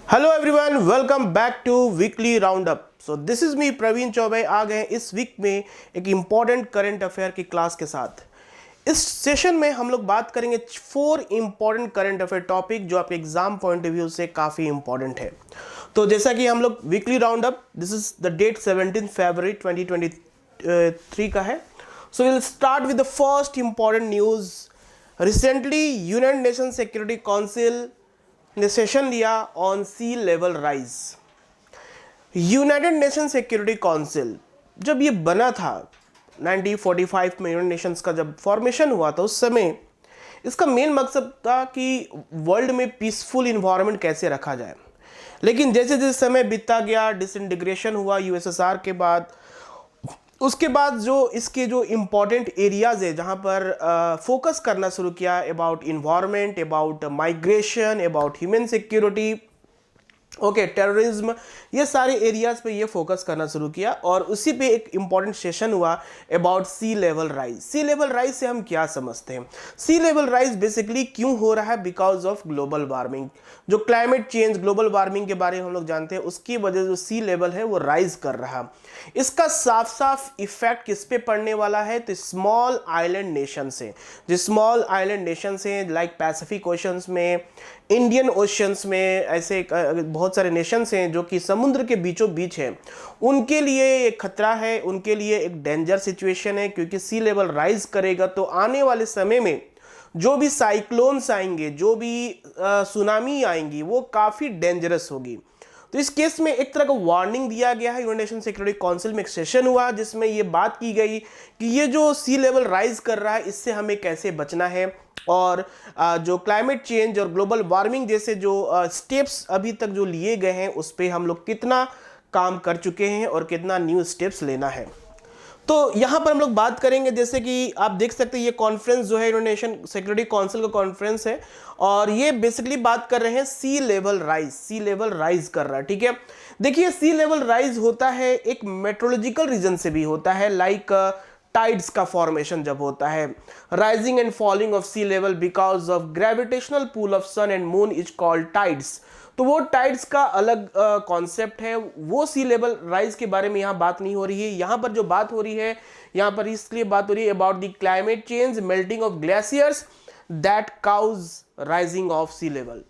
Hello everyone, welcome back to weekly round up. So this is me Praveen Choubey. आ गए इस week में एक इम्पॉर्टेंट करंट अफेयर की क्लास के साथ। इस सेशन में हम लोग बात करेंगे 4 इम्पॉर्टेंट करंट अफेयर टॉपिक जो आपके एग्जाम पॉइंट ऑफ व्यू से काफ़ी इंपॉर्टेंट है। तो जैसा कि हम लोग weekly round up, this is the date 17 फरवरी 2023 का है। So will start with the first important news. Recently United Nation Security Council ने सेशन लिया on sea level rise. United Nation Security Council जब ये बना था 1945 में, यूनाइटेड नेशंस का जब फॉर्मेशन हुआ था, उस समय इसका मेन मकसद था कि वर्ल्ड में पीसफुल इन्वायरमेंट कैसे रखा जाए। लेकिन जैसे जैसे समय बीतता गया, डिसइंटीग्रेशन हुआ यूएसएसआर के बाद, उसके बाद जो इसके जो इम्पॉर्टेंट एरियाज है जहाँ पर फोकस करना शुरू किया about environment, about migration, about human security, okay, terrorism, ये सारे एरियाज पे ये फोकस करना शुरू किया। और उसी पे एक इम्पॉर्टेंट सेशन हुआ about sea level rise. Sea level rise से हम क्या समझते हैं? सी लेवल राइज बेसिकली क्यों हो रहा है? Because of global warming. जो क्लाइमेट चेंज, ग्लोबल वार्मिंग के बारे में हम लोग जानते हैं, उसकी वजह से जो सी लेवल है वो राइज कर रहा है। इसका साफ साफ इफेक्ट किस पे पड़ने वाला है? तो स्मॉल आइलैंड नेशन से, जो स्मॉल आइलैंड नेशन से लाइक पैसिफिक ओशंस में, इंडियन ओशंस में, ऐसे बहुत सारे नेशंस हैं जो कि समुद्र के बीचों बीच हैं, उनके लिए एक खतरा है, उनके लिए एक डेंजर सिचुएशन है। क्योंकि सी लेवल राइज करेगा तो आने वाले समय में जो भी साइक्लोन्स आएंगे, जो भी सुनामी आएंगी, वो काफ़ी डेंजरस होगी। तो इस केस में एक तरह का वार्निंग दिया गया है। यूनाइटेड नेशन सिक्योरिटी काउंसिल में एक सेशन हुआ जिसमें ये बात की गई कि ये जो सी लेवल राइज कर रहा है, इससे हमें कैसे बचना है, और जो क्लाइमेट चेंज और ग्लोबल वार्मिंग जैसे जो स्टेप्स अभी तक जो लिए गए हैं, उस पर हम लोग कितना काम कर चुके हैं और कितना न्यू स्टेप्स लेना है। तो यहाँ पर हम लोग बात करेंगे, जैसे कि आप देख सकते हैं ये कॉन्फ्रेंस जो है यूनाइटेड नेशन सिक्योरिटी काउंसिल का कॉन्फ्रेंस है, और ये बेसिकली बात कर रहे हैं सी level rise. Sea level rise कर रहा है, ठीक है। देखिए, सी लेवल राइज होता है एक मेट्रोलॉजिकल रीजन से भी होता है, लाइक टाइड्स का फॉर्मेशन जब होता है, rising and falling of sea level because of gravitational pull of sun and moon is called tides. तो वो टाइड्स का अलग कॉन्सेप्ट है, वो सी लेवल राइज के बारे में यहाँ बात नहीं हो रही है। यहाँ पर जो बात हो रही है, यहाँ पर इसलिए बात हो रही है about the climate change, melting of glaciers that cause rising of sea level.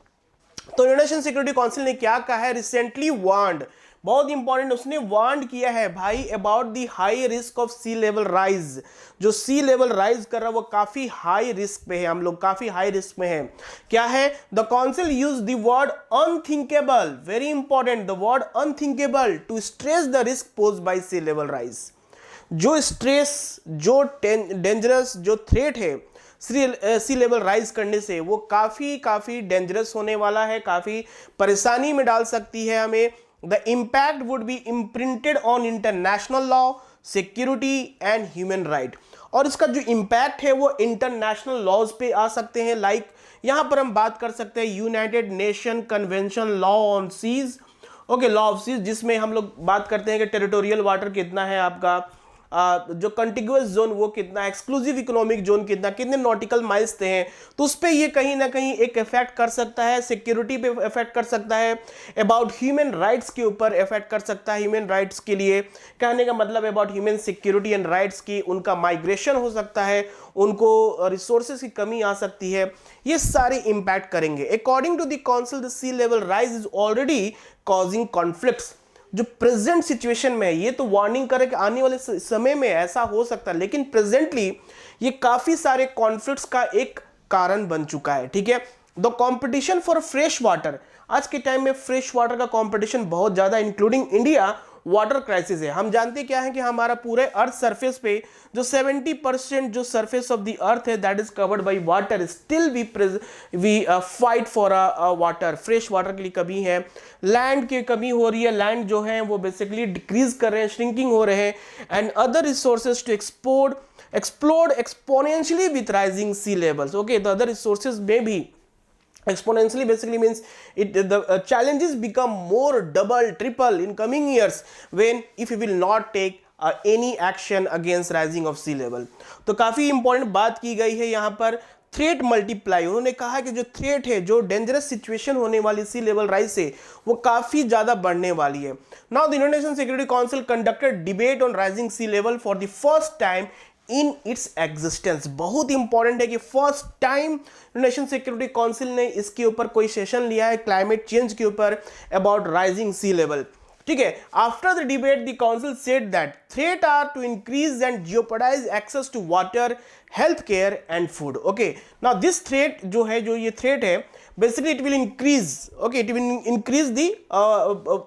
तो यूनाइटेड नेशन सिक्योरिटी काउंसिल ने क्या कहा है? रिसेंटली वार्नड, बहुत इंपॉर्टेंट, उसने वार्न किया है भाई about the high risk of sea level rise. जो सी लेवल राइज कर रहा है वो काफी हाई रिस्क पे है, हम लोग काफी हाई रिस्क में है। क्या है? The council use the word unthinkable, very important, the word unthinkable to stress the risk posed by sea level rise. जो स्ट्रेस, जो डेंजरस, जो थ्रेट है सी लेवल राइज करने से, वो काफी डेंजरस होने वाला है, काफी परेशानी में डाल सकती है हमें। The impact would be imprinted on international law, security and human right। और इसका जो इम्पैक्ट है वो इंटरनेशनल लॉज पे आ सकते हैं, लाइक यहां पर हम बात कर सकते हैं United Nation Convention law on seas, okay, law of seas, जिसमें हम लोग बात करते हैं कि टेरिटोरियल वाटर कितना है आपका, जो कंटिग्यूअस जोन वो कितना, एक्सक्लूसिव इकोनॉमिक जोन कितना, कितने नॉटिकल माइल्स हैं, तो उस पर ये कहीं ना कहीं एक इफेक्ट कर सकता है, सिक्योरिटी पे इफेक्ट कर सकता है, अबाउट ह्यूमन राइट्स के ऊपर इफेक्ट कर सकता है। ह्यूमन राइट्स के लिए कहने का मतलब about human security and rights की, उनका माइग्रेशन हो सकता है, उनको रिसोर्सेज की कमी आ सकती है, ये सारे इंपैक्ट करेंगे। According to the council, the sea level rise is already causing conflicts. जो प्रेजेंट सिचुएशन में, ये तो वार्निंग करे कि आने वाले समय में ऐसा हो सकता है, लेकिन प्रेजेंटली ये काफी सारे कॉन्फ्लिक्ट्स का एक कारण बन चुका है, ठीक है। The competition for fresh water, आज के टाइम में फ्रेश वाटर का कंपटीशन बहुत ज्यादा, इंक्लूडिंग इंडिया, वाटर क्राइसिस है। हम जानते क्या है कि हमारा पूरे अर्थ सरफेस पे जो 70% जो सरफेस ऑफ द अर्थ है that is covered by water, still we fight for water, fresh water के लिए कमी है, लैंड की कमी हो रही है, लैंड जो है वो बेसिकली डिक्रीज कर रहे हैं, श्रिंकिंग हो रहे हैं, and other resources to explode exponentially with rising sea levels। okay, the other resources may be exponentially basically means the challenges become more double, triple in coming years when if we will not take any action against rising of sea level। तो काफी important बात की गई है यहाँ पर। Threat multiply, उन्होंने कहा कि जो थ्रेट है, जो डेंजरस सिचुएशन होने वाली सी लेवल राइज से, वो काफी ज्यादा बढ़ने वाली है। Now the United Nation Security council conducted debate on rising sea level for the first time in its existence. बहुत इंपॉर्टेंट है कि first time nation Security Council ने इसके ऊपर कोई सेशन लिया है क्लाइमेट चेंज के ऊपर अबाउट राइजिंग सी लेवल। ठीक है, after the debate the council said that threat are to increase and jeopardize access to water, health care and food. Okay, now this threat जो है, जो ये थ्रेट है, basically it will increase, okay, it will increase the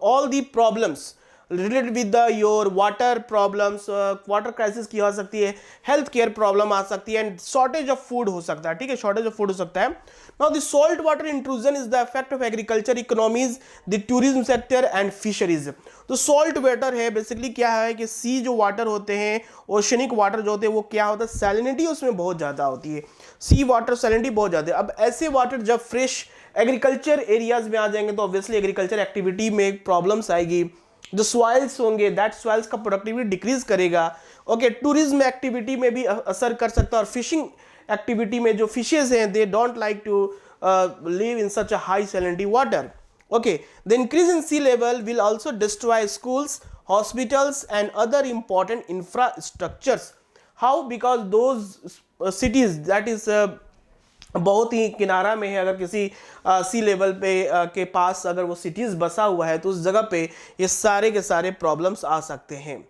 all the problems related with the your water problems, water crisis की हो सकती है, health care problem आ सकती है, एंड शॉर्टेज ऑफ फूड हो सकता है। ठीक है, शॉर्टेज ऑफ फूड हो सकता है। Now the salt water intrusion is the effect of agriculture, economies, the tourism sector and fisheries. तो सॉल्ट वाटर है, बेसिकली क्या है कि सी जो वाटर होते हैं, ओशनिक वाटर जो होते हैं, वो क्या होता है, सैलिनिटी उसमें बहुत ज़्यादा होती है, सी वाटर सैलिनिटी बहुत ज़्यादा है। अब ऐसे वाटर जब फ्रेश एग्रीकल्चर एरियाज में आ जाएंगे तो ऑब्वियसली एग्रीकल्चर एक्टिविटी में प्रॉब्लम्स आएगी, जो सॉइल्स होंगे दैट सॉइल्स का प्रोडक्टिविटी डिक्रीज करेगा। ओके, टूरिज्म एक्टिविटी में भी असर कर सकता है, और फिशिंग एक्टिविटी में जो फिशेज हैं they don't like to live in such a high salinity water. Okay, the increase in sea level will also destroy schools, hospitals and other important infrastructures. How? Because those cities that is बहुत ही किनारा में है, अगर किसी सी level पे के पास अगर वो सिटीज़ बसा हुआ है तो उस जगह पे ये सारे के सारे प्रॉब्लम्स आ सकते हैं,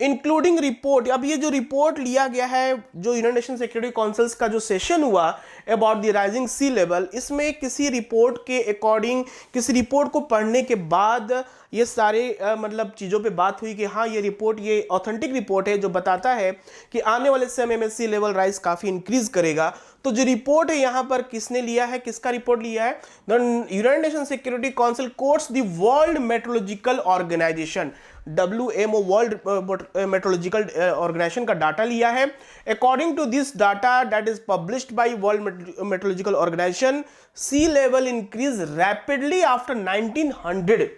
इंक्लूडिंग रिपोर्ट। अब ये जो रिपोर्ट लिया गया है, जो यूनाइटेड नेशन सिक्योरिटी काउंसिल्स का जो सेशन हुआ about the rising sea level, इसमें किसी रिपोर्ट के अकॉर्डिंग, किसी रिपोर्ट को पढ़ने के बाद ये सारे मतलब चीज़ों पे बात हुई कि हाँ ये रिपोर्ट, ये ऑथेंटिक रिपोर्ट है जो बताता है कि आने वाले समय में सी लेवल राइज काफ़ी इंक्रीज करेगा। तो जो रिपोर्ट है यहाँ पर किसने लिया है, किसका रिपोर्ट लिया है? The United Nation Security Council quotes the World Metrological Organization, WMO, World Metrological Organization का डाटा लिया है। According to this data that is published by World Metrological Organization, sea level increase rapidly after 1900।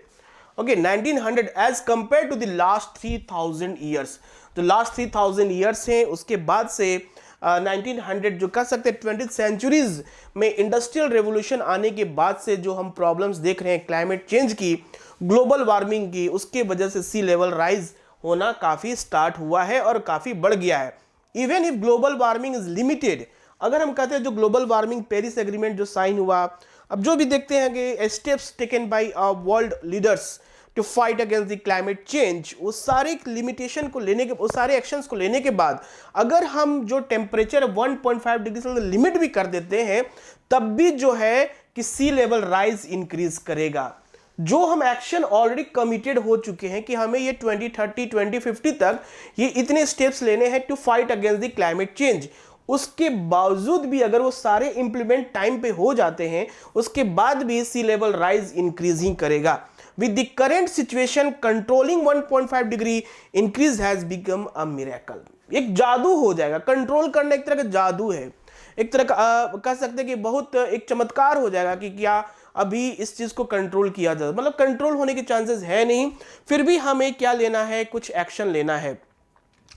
Okay, 1900 as compare to the last 3000 years. जो last 3000 years हैं उसके बाद से 1900 जो कह सकते हैं 20th सेंचुरीज में इंडस्ट्रियल रेवोल्यूशन आने के बाद से जो हम प्रॉब्लम्स देख रहे हैं क्लाइमेट चेंज की, ग्लोबल वार्मिंग की, उसके वजह से सी लेवल राइज होना काफ़ी स्टार्ट हुआ है और काफ़ी बढ़ गया है। Even if global warming is limited, अगर हम कहते हैं जो ग्लोबल वार्मिंग पेरिस एग्रीमेंट जो साइन हुआ, अब जो भी देखते हैं कि steps taken by world leaders to fight against the climate change, उस सारे लिमिटेशन को लेने के, उस सारे एक्शंस को लेने के बाद अगर हम जो टेम्परेचर 1.5 डिग्री से लिमिट भी कर देते हैं, तब भी जो है कि सी लेवल राइज इंक्रीज करेगा। जो हम एक्शन ऑलरेडी कमिटेड हो चुके हैं कि हमें ये 2030 2050 तक ये इतने स्टेप्स लेने हैं to fight against the climate change, उसके बावजूद भी अगर वो सारे इंप्लीमेंट टाइम पे हो जाते हैं, उसके बाद भी सी लेवल राइज इंक्रीज ही करेगा। With the current situation, controlling 1.5 degree increase has become a miracle. एक जादू हो जाएगा, कंट्रोल करना एक तरह का जादू है, एक तरह का कह सकते हैं कि बहुत एक चमत्कार हो जाएगा कि क्या अभी इस चीज को कंट्रोल किया जाए, मतलब कंट्रोल होने के चांसेस है नहीं, फिर भी हमें क्या लेना है, कुछ एक्शन लेना है।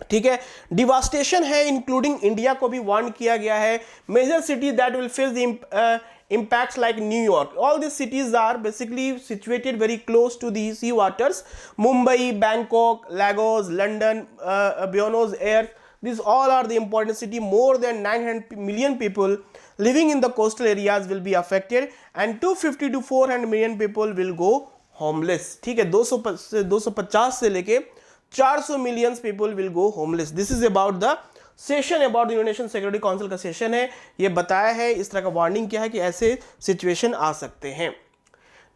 ठीक है, डिवास्टेशन है, इंक्लूडिंग इंडिया को भी वार्न किया गया है। Major city that will face the impacts like New York, all these cities are basically situated very close to the sea waters. Mumbai, Bangkok, Lagos, London, Buenos Aires, these all are the important city. More than 900 million people living in the coastal areas will be affected and 250 to 400 million people will go homeless. ठीक है, 250 से लेके 400 million people will go homeless. This is about the session about United Nation Security council का session है, ये बताया है, इस तरह का वार्निंग किया है कि ऐसे सिचुएशन आ सकते हैं।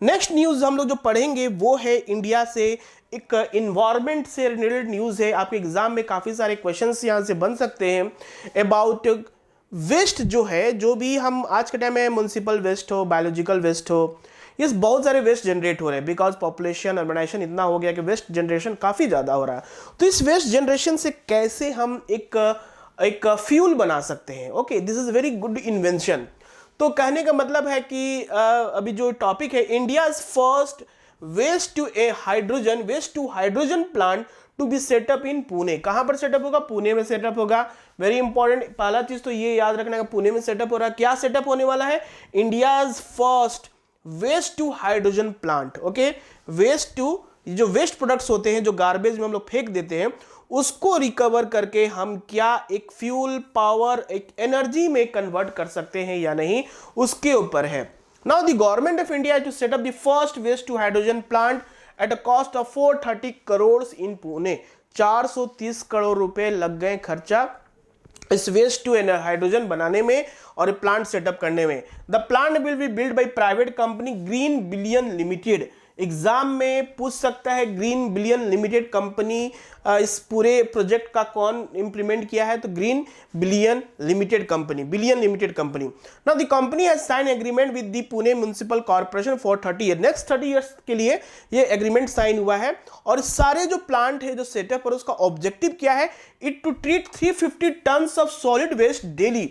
नेक्स्ट न्यूज़ हम लोग जो पढ़ेंगे वो है इंडिया से, एक इन्वायरमेंट से रिलेटेड न्यूज़ है। आपके एग्जाम में काफ़ी सारे क्वेश्चंस यहाँ से बन सकते हैं अबाउट वेस्ट, जो है, जो भी हम आज के टाइम में म्यूनसिपल वेस्ट हो, बायोलॉजिकल वेस्ट हो, ये बहुत सारे वेस्ट जनरेट हो रहे हैं बिकॉज पॉपुलेशन अर्बनाइजेशन इतना हो गया कि वेस्ट जनरेशन काफ़ी ज़्यादा हो रहा है। तो इस वेस्ट जनरेशन से कैसे हम एक फ्यूल बना सकते हैं? Okay, this is very good invention. तो कहने का मतलब है कि अभी जो टॉपिक है, India's first waste to hydrogen plant to be setup in Pune. कहां पर सेटअप होगा? पुणे में सेटअप होगा। वेरी इंपॉर्टेंट, पहला चीज तो ये याद रखना है पुणे में सेटअप हो रहा है। क्या सेटअप होने वाला है? India's first waste to hydrogen plant. Okay, waste to, जो वेस्ट प्रोडक्ट्स होते हैं जो गार्बेज में हम लोग फेंक देते हैं, उसको रिकवर करके हम क्या एक फ्यूल, पावर, एक एनर्जी में कन्वर्ट कर सकते हैं या नहीं, उसके ऊपर है। Now the government of India to set up the first waste to hydrogen plant at a cost of 430 crore in Pune. 430 crore रुपए लग गए खर्चा इस वेस्ट टू हाइड्रोजन बनाने में और प्लांट सेटअप करने में। The plant will be build by private company green billion limited. Exam में पूछ सकता है ग्रीन बिलियन लिमिटेड कंपनी, इस पूरे प्रोजेक्ट का कौन इंप्लीमेंट किया है? तो green billion limited company, billion limited company. Now the company has sign agreement with the Pune municipal corporation for 30 year. Next 30 years के लिए ये एग्रीमेंट साइन हुआ है। और सारे जो प्लांट है, जो सेटअप और उसका ऑब्जेक्टिव क्या है? It to treat 350 ton of solid waste daily.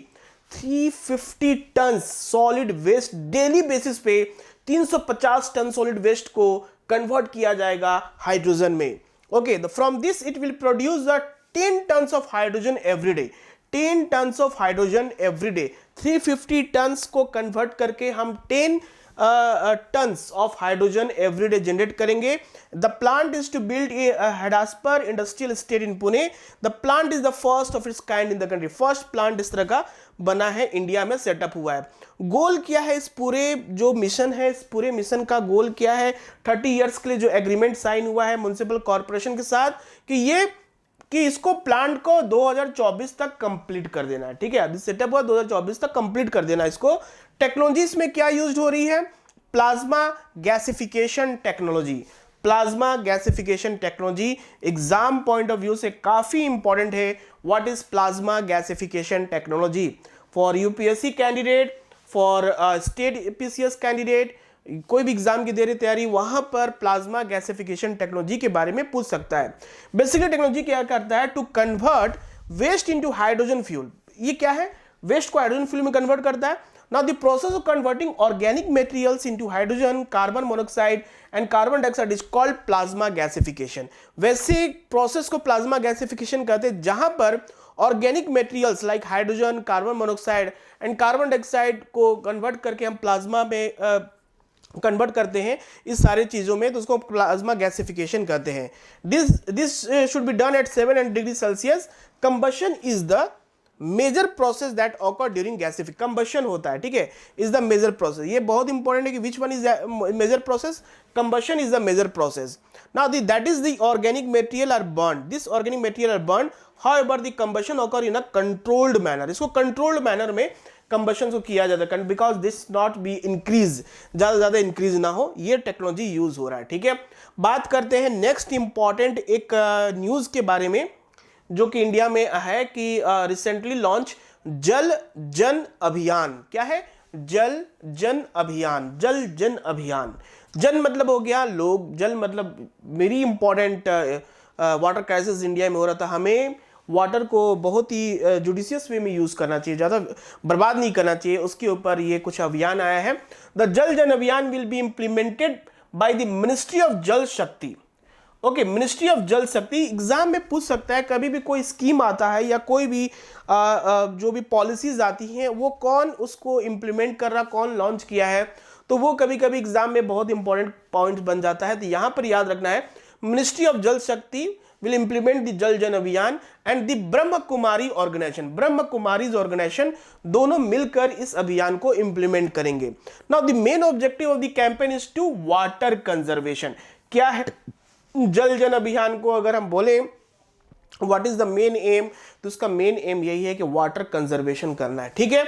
350 ton solid waste daily basis पे 350 टन सॉलिड वेस्ट को कन्वर्ट किया जाएगा हाइड्रोजन में। Okay, from this it will produce the 10 tons of hydrogen every day. 10 tons of hydrogen every day. 350 tons को convert करके हम 10 tons of hydrogen every day generate करेंगे। The plant is to build Hadapsar industrial estate in Pune. The plant is the first of its kind in the country. First plant इस तरह का बना है, India में सेटअप हुआ है। गोल क्या है इस पूरे जो मिशन है, इस पूरे मिशन का गोल क्या है? 30 इयर्स के लिए जो एग्रीमेंट साइन हुआ है म्युनिसिपल कॉर्पोरेशन के साथ कि इसको प्लांट को 2024 तक कंप्लीट कर देना है। ठीक है, अभी सेटअप हुआ 2024 तक कंप्लीट कर देना इसको। टेक्नोलॉजी इसमें क्या यूज हो रही है? Plasma gasification technology. Plasma gasification technology exam point of view से काफी इंपॉर्टेंट है। What is plasma gasification technology? For UPSC candidate, for state PCS candidate, कोई भी एग्जाम की दे रही तैयारी, वहां पर प्लाज्मा गैसिफिकेशन टेक्नोलॉजी के बारे में पूछ सकता है। बेसिकली टेक्नोलॉजी क्या करता है? To convert waste into hydrogen fuel. ये क्या है? वेस्ट को हाइड्रोजन फ्यूल में कन्वर्ट करता है। Now the process of converting organic materials into hydrogen, carbon monoxide and carbon dioxide is called plasma gasification. वैसे प्रोसेस को प्लाज्मा गैसिफिकेशन कहते हैं जहां पर organic materials like hydrogen, carbon monoxide and carbon dioxide को convert करके हम plasma में कन्वर्ट करते हैं इस सारे चीजों में, तो उसको प्लाज्मा गैसिफिकेशन कहते हैं। This should be done at 700 degree Celsius. Combustion is the major process that occur during gasification. Combustion होता है, ठीक है, इज द मेजर प्रोसेस। ये बहुत इंपॉर्टेंट है कि which one is major process? Combustion is the major process. Now that is the organic material are burned. This organic material are burned, however the combustion occur in a controlled manner. इसको controlled manner में combustion को किया जाता है because this not be increase, ज्यादा increase ना हो, ये टेक्नोलॉजी यूज हो रहा है। ठीक है, बात करते हैं नेक्स्ट इंपॉर्टेंट एक न्यूज के बारे में जो कि इंडिया में है कि रिसेंटली लॉन्च जल जन अभियान। क्या है? जल जन अभियान। जल जन अभियान, जन मतलब हो गया लोग, जल मतलब very important water crisis India में हो रहा था। हमें वाटर को बहुत ही जुडिशियस वे में यूज करना चाहिए, ज़्यादा बर्बाद नहीं करना चाहिए, उसके ऊपर ये कुछ अभियान आया है। द जल जन अभियान will be implemented by the ministry of जल शक्ति। ओके, मिनिस्ट्री ऑफ जल शक्ति। एग्जाम में पूछ सकता है, कभी भी कोई स्कीम आता है या कोई भी जो भी पॉलिसीज आती हैं वो कौन उसको इम्प्लीमेंट कर रहा, कौन लॉन्च किया है, तो वो कभी कभी एग्जाम में बहुत इंपॉर्टेंट पॉइंट बन जाता है। तो यहां पर याद रखना है, मिनिस्ट्री ऑफ जल शक्ति will implement the जल जन अभियान and the Brahma Kumari organisation. Brahma Kumaris organisation दोनों मिलकर इस अभियान को इंप्लीमेंट करेंगे। Now the main objective of the campaign is to water conservation. क्या है जल जन अभियान को अगर हम बोले what is the main aim, तो उसका मेन एम यही है कि वाटर कंजर्वेशन करना है। ठीक है,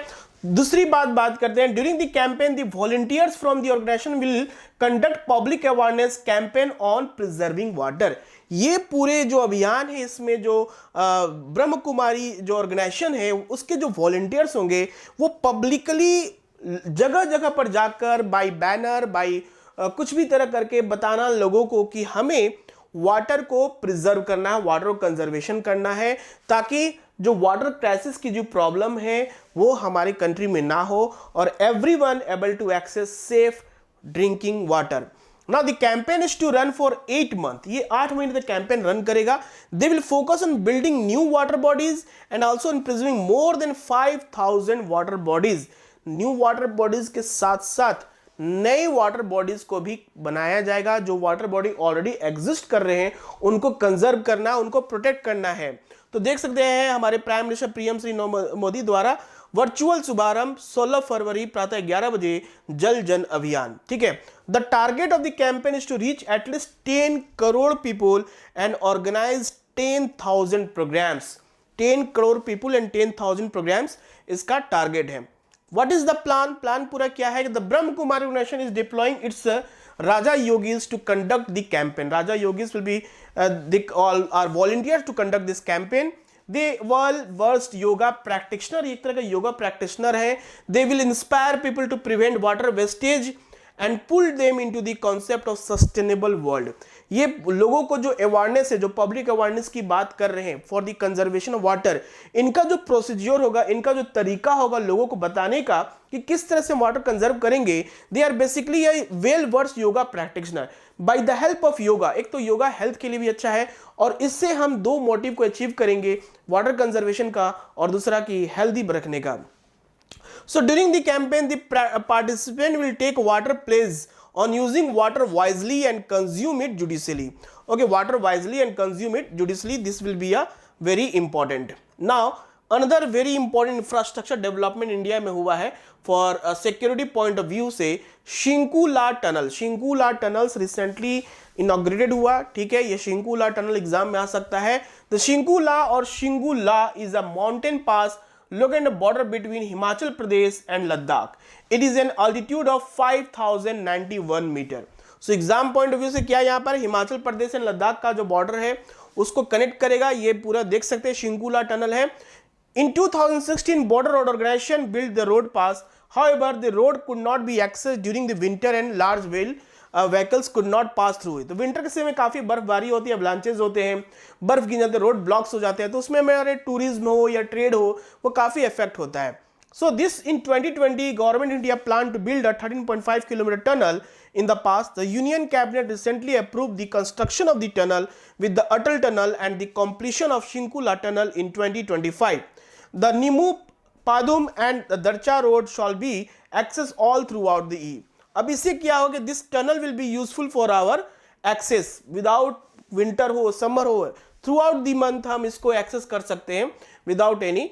दूसरी बात करते हैं। During the campaign the volunteers from the organization will conduct public awareness campaign on preserving water. ये पूरे जो अभियान है इसमें जो ब्रह्म कुमारी जो ऑर्गेनाइजेशन है उसके जो वॉलंटियर्स होंगे वो पब्लिकली जगह जगह पर जाकर बाय बैनर, बाय कुछ भी तरह करके बताना लोगों को कि हमें वाटर को प्रिजर्व करना है, वाटर को कंजर्वेशन करना है, ताकि जो वाटर क्राइसिस की जो प्रॉब्लम है वो हमारे कंट्री में ना हो और everyone able to access safe drinking water. Now the campaign is to run for 8 months. ये 8 महीने तक कैंपेन रन करेगा. They will focus on building new water bodies and also in preserving more than 5,000 water bodies. New water bodies के साथ साथ नए water bodies को भी बनाया जाएगा. जो वाटर बॉडी ऑलरेडी एग्जिस्ट कर रहे हैं उनको कंजर्व करना, उनको प्रोटेक्ट करना है. तो देख सकते हैं हमारे prime minister PM Shri Modi द्वारा वर्चुअल शुभारंभ 16 फरवरी प्रातः 11 बजे जल जन अभियान. ठीक है. The target of the campaign is to reach at least 10 crore people and organize 10,000 programmes. 10 crore people and 10,000 programmes इसका टारगेट है. What is the plan? Plan पूरा क्या है? The Brahma Kumari organization is deploying its Raja Yogis to conduct the campaign. Raja Yogis will be all are volunteers to conduct this campaign. They well versed yoga practitioner, एक तरह का yoga practitioner है. They will inspire people to prevent water wastage and pull them into the concept of sustainable world. ये लोगों को जो awareness है, जो पब्लिक अवेयरनेस की बात कर रहे हैं for the conservation of water, इनका जो प्रोसीजर होगा, इनका जो तरीका होगा लोगों को बताने का कि किस तरह से वाटर कंजर्व करेंगे. They are basically a well versed yoga practitioner. By the help of yoga, एक तो योगा हेल्थ के लिए भी अच्छा है और इससे हम दो मोटिव को अचीव करेंगे, वाटर कंजर्वेशन का और दूसरा की हेल्दी रखने का. So during the campaign, the participant will take water pledge on using water wisely and consume it judiciously. Okay, water wisely and consume it judiciously. This will be a very important. Now, another very important infrastructure development India में हुआ है for a security point of view से Shinkula tunnel. Shinkula tunnels recently inaugurated हुआ. ठीक है, ये Shinkula tunnel exam में आ सकता है. The शिंकुला और शिंगुला is a mountain pass located on the border between Himachal Pradesh and Ladakh. It is an altitude of 5,091 meter. So exam point of view से क्या यहाँ पर हिमाचल प्रदेश और लद्दाख का जो बॉर्डर है उसको कनेक्ट करेगा. ये पूरा देख सकते हैं शिंकुला टनल है. In 2016, Border Road Organization built the road pass. However, the road could not be accessed during the winter and large vehicles could not pass through. तो विंटर के समय में काफी बर्फबारी होती है, अवलांचेस होते हैं, बर्फ गिर जाते हैं, रोड ब्लॉक्स हो जाते हैं, तो उसमें हमारे टूरिज्म हो या ट्रेड हो वो काफी इफेक्ट होता है. So this in 2020 government India plan to build a 13.5 kilometre tunnel in the past. The Union Cabinet recently approved the construction of the tunnel with the Atal Tunnel and the completion of Shinkula Tunnel in 2025. The Nimu, Padum and the Darcha road shall be accessed all throughout the year. अब इससे क्या होगा? This tunnel will be useful for our access without winter हो summer हो, throughout the month हम इसको access कर सकते हैं विदाउट एनी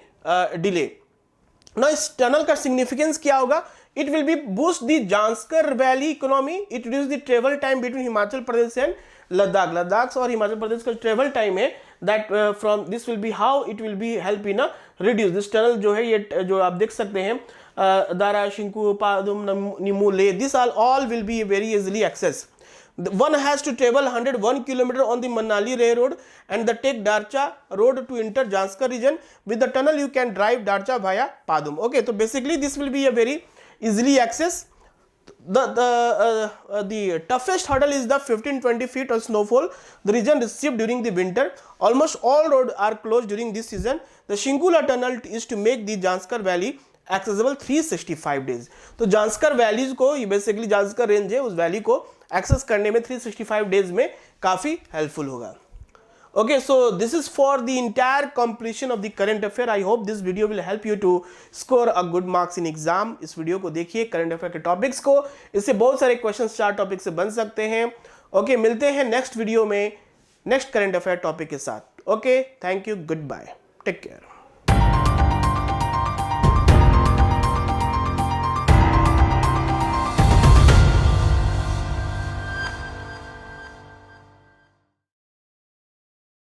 डिले. ना इस टनल का सिग्निफिकेंस क्या होगा? It will be boost the Zanskar valley economy. It reduce the travel time between Himachal Pradesh and Ladakh. Ladakh और हिमाचल प्रदेश का ट्रेवल टाइम है that from this will be how it will be help in reduce. This tunnel जो है ये जो आप देख सकते हैं Dara, Shinku, Padum, Nimu, Le, these all will be very easily accessed. One has to travel 101 km on the Manali Railroad and the take Darcha road to enter Janskar region. With the tunnel you can drive Darcha via Padum. Okay, so basically this will be a very easily access. The toughest hurdle is the 15-20 feet of snowfall the region received during the winter. Almost all roads are closed during this season. The Shinkula tunnel is to make the Janskar valley accessible 365 days. तो Zanskar valleys को, ये basically Zanskar range है, उस valley को access करने में 365 days में काफी हेल्पफुल होगा. Okay, so this is for the entire completion of the current affair. I hope this video will help you to score a good marks in exam. इस video को देखिए, current affair के topics को, इससे बहुत सारे question 4 topic से बन सकते हैं. ओके, मिलते हैं नेक्स्ट वीडियो में नेक्स्ट करंट अफेयर टॉपिक के साथ. Okay, thank you, goodbye, take care.